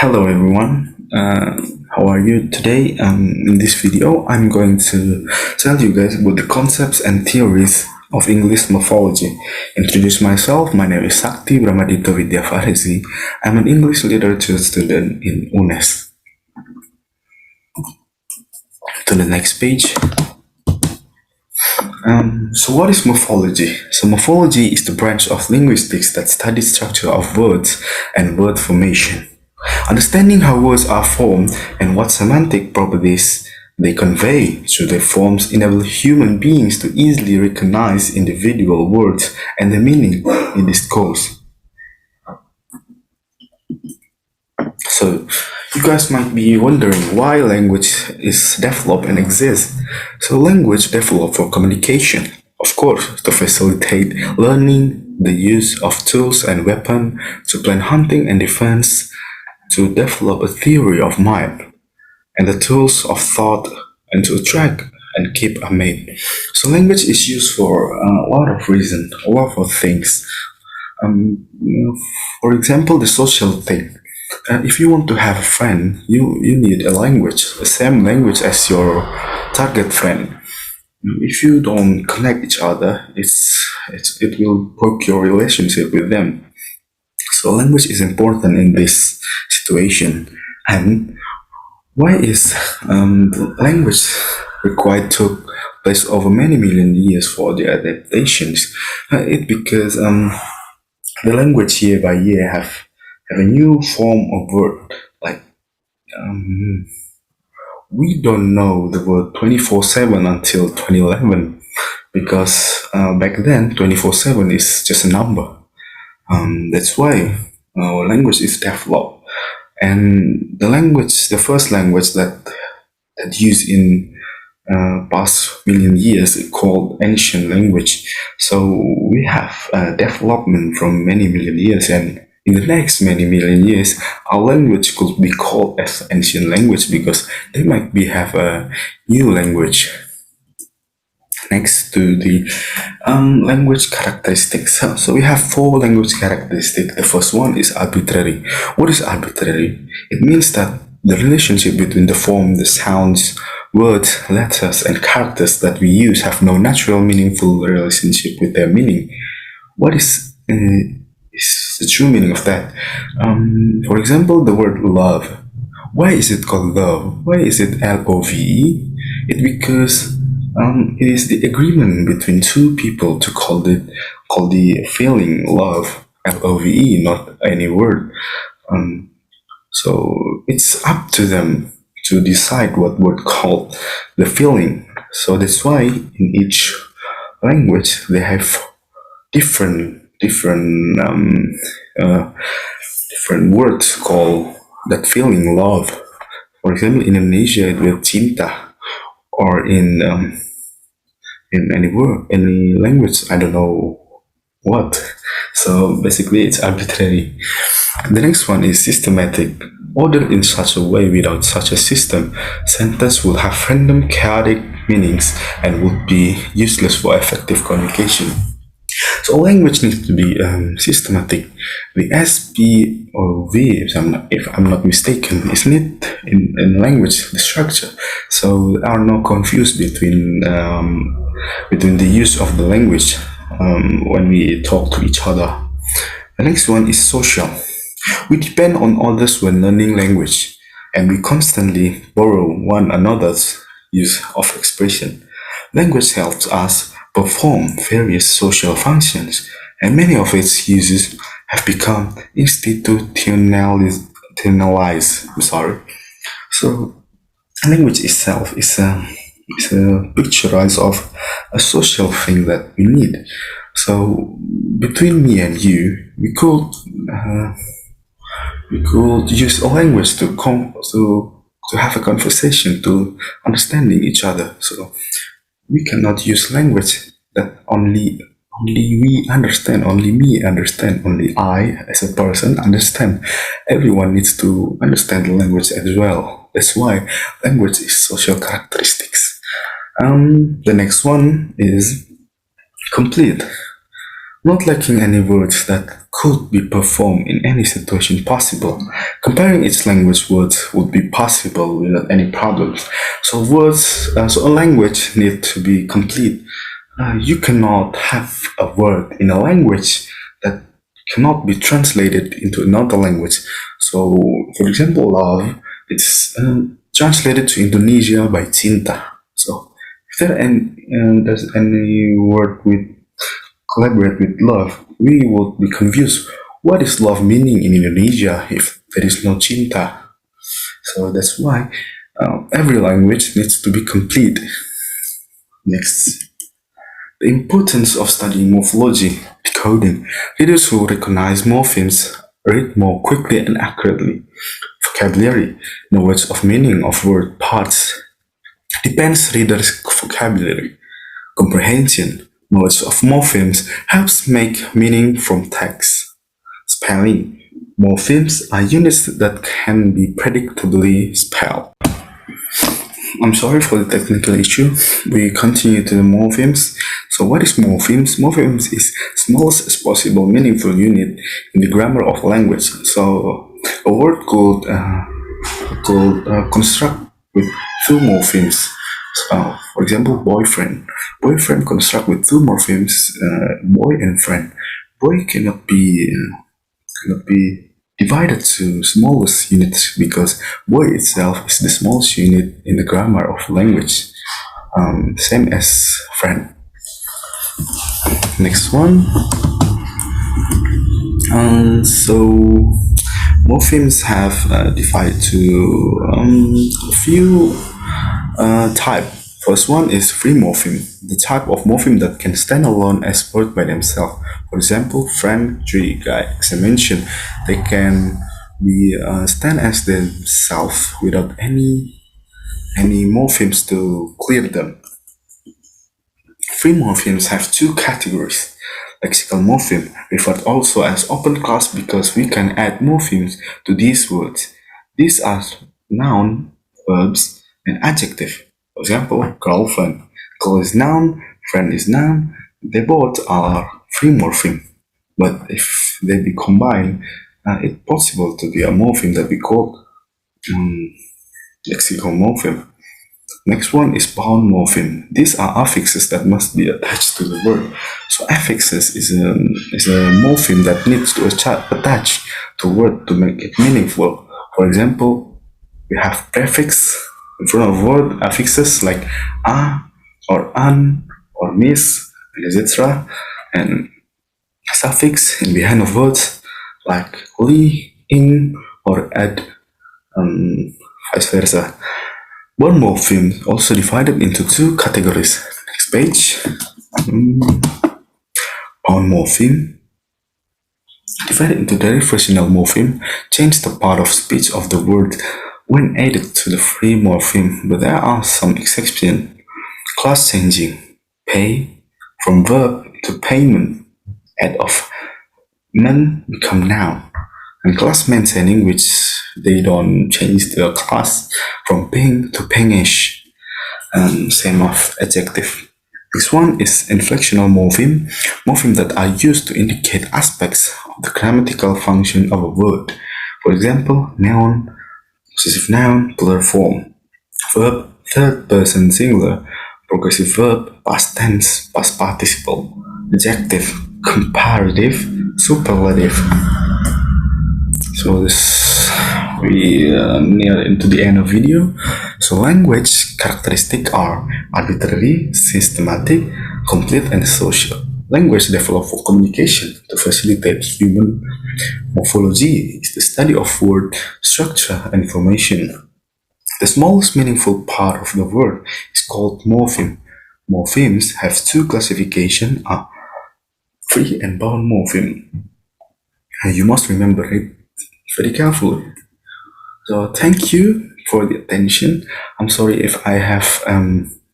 Hello everyone, how are you today? In this video, I'm going to tell you guys about the concepts and theories of English morphology. Introduce myself, my name is Shakti Brammaditto Widya Fachrezzy. I'm an English literature student in UNES. To the next page. So what is morphology? So morphology is the branch of linguistics that studies structure of words and word formation. Understanding how words are formed and what semantic properties they convey through their forms enable human beings to easily recognize individual words and the meaning in discourse. So you guys might be wondering why language is developed and exists. So language developed for communication, of course, to facilitate learning, the use of tools and weapons, to plan hunting and defense, to develop a theory of mind, and the tools of thought, and to attract and keep a mate. So language is used for a lot of reasons, a lot of things. For example, the social thing. If you want to have a friend, you need a language, the same language as your target friend. If you don't connect each other, it will break your relationship with them. So language is important in this situation. And why is language required to place over many million years for the adaptations? It because the language year by year have a new form of word. Like we don't know the word 24/7 until 2011 because back then 24/7 is just a number. That's why our language is developed, and the first language that used in past million years is called ancient language. So we have development from many million years, and in the next many million years, our language could be called as ancient language because they might be have a new language. Next to the language characteristics. So we have four language characteristics. The first one is arbitrary. What is arbitrary? It means that the relationship between the form, the sounds, words, letters, and characters that we use have no natural, meaningful relationship with their meaning. What is the true meaning of that? For example, the word love. Why is it called love? Why is it love? It's because it is the agreement between two people to call the feeling love, love, not any word. So it's up to them to decide what word called the feeling. So that's why in each language they have different words called that feeling love. For example, in Indonesia it will cinta, or in any word, any language, I don't know what. So basically it's arbitrary. The next one is systematic. Ordered in such a way without such a system, sentence will have random chaotic meanings and would be useless for effective communication. So language needs to be systematic. The SP or V, if I'm not mistaken, is need in language the structure. So there are no confused between the use of the language when we talk to each other. The next one is social. We depend on others when learning language, and we constantly borrow one another's use of expression. Language helps us perform various social functions, and many of its uses have become institutionalized. So language itself is a picturized of a social thing that we need. So between me and you, we could use a language to have a conversation, to understanding each other. So we cannot use language that only we understand, only me understand, only I as a person understand. Everyone needs to understand the language as well. That's why language is social characteristics. The next one is complete. Not lacking any words that could be performed in any situation possible. Comparing its language words would be possible without any problems. So a language needs to be complete. You cannot have a word in a language that cannot be translated into another language. So, for example, love, it's translated to Indonesia by cinta. So, if there's any word with collaborate with love, we would be confused. What is love meaning in Indonesia if there is no cinta? So that's why every language needs to be complete. Next, the importance of studying morphology, decoding. Readers who recognize morphemes read more quickly and accurately. Vocabulary, knowledge of meaning of word parts, depends readers' vocabulary. Comprehension, knowledge of morphemes helps make meaning from text. Spelling, morphemes are units that can be predictably spelled. I'm sorry for the technical issue. We continue to the morphemes. So what is morphemes? Morphemes is smallest possible meaningful unit in the grammar of language. So a word could construct with two morphemes. For example, boyfriend. Boyfriend construct with two morphemes, boy and friend. Boy cannot be divided to smallest units because boy itself is the smallest unit in the grammar of language. Same as friend. Next one. So morphemes have divided to a few type. First one is free morpheme, the type of morpheme that can stand alone as word by themselves. For example, friend, tree, guy. As I mentioned, they can be stand as themselves without any morphemes to clear them. Free morphemes have two categories. Lexical morpheme, referred also as open class because we can add morphemes to these words. These are noun, verbs, and adjective. For example, girlfriend. Girl is noun, friend is noun. They both are free morpheme. But if they be combined, it's possible to be a morpheme that we call lexical morpheme. Next one is bound morpheme. These are affixes that must be attached to the word. So affixes is a morpheme that needs to attach to word to make it meaningful. For example, we have prefix in front of word affixes like a or an or miss, etc. And suffix in behind of words like li, in, or ad, vice versa. Bound morpheme also divided into two categories. Next page. Bound morpheme divided into derivational morpheme change the part of speech of the word when added to the free morpheme, but there are some exceptions. Class changing, pay, from verb to payment, add of men become noun, and class maintaining, which they don't change the class from paying to payish, and same of adjective. This one is inflectional morpheme, morpheme that are used to indicate aspects of the grammatical function of a word. For example, noun, possessive noun, plural form, verb, third person singular, progressive verb, past tense, past participle, adjective, comparative, superlative. So we near into the end of video. So language characteristics are arbitrary, systematic, complete, and social. Language developed for communication to facilitate human. Morphology is the study of word structure and formation. The smallest meaningful part of the word is called morpheme. Morphemes have two classifications: are free and bound morpheme. And you must remember it very carefully. So thank you for the attention. I'm sorry if I have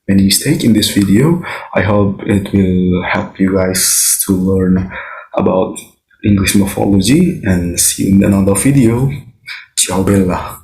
many mistakes in this video. I hope it will help you guys to learn about English morphology, and see you in another video. Ciao bella.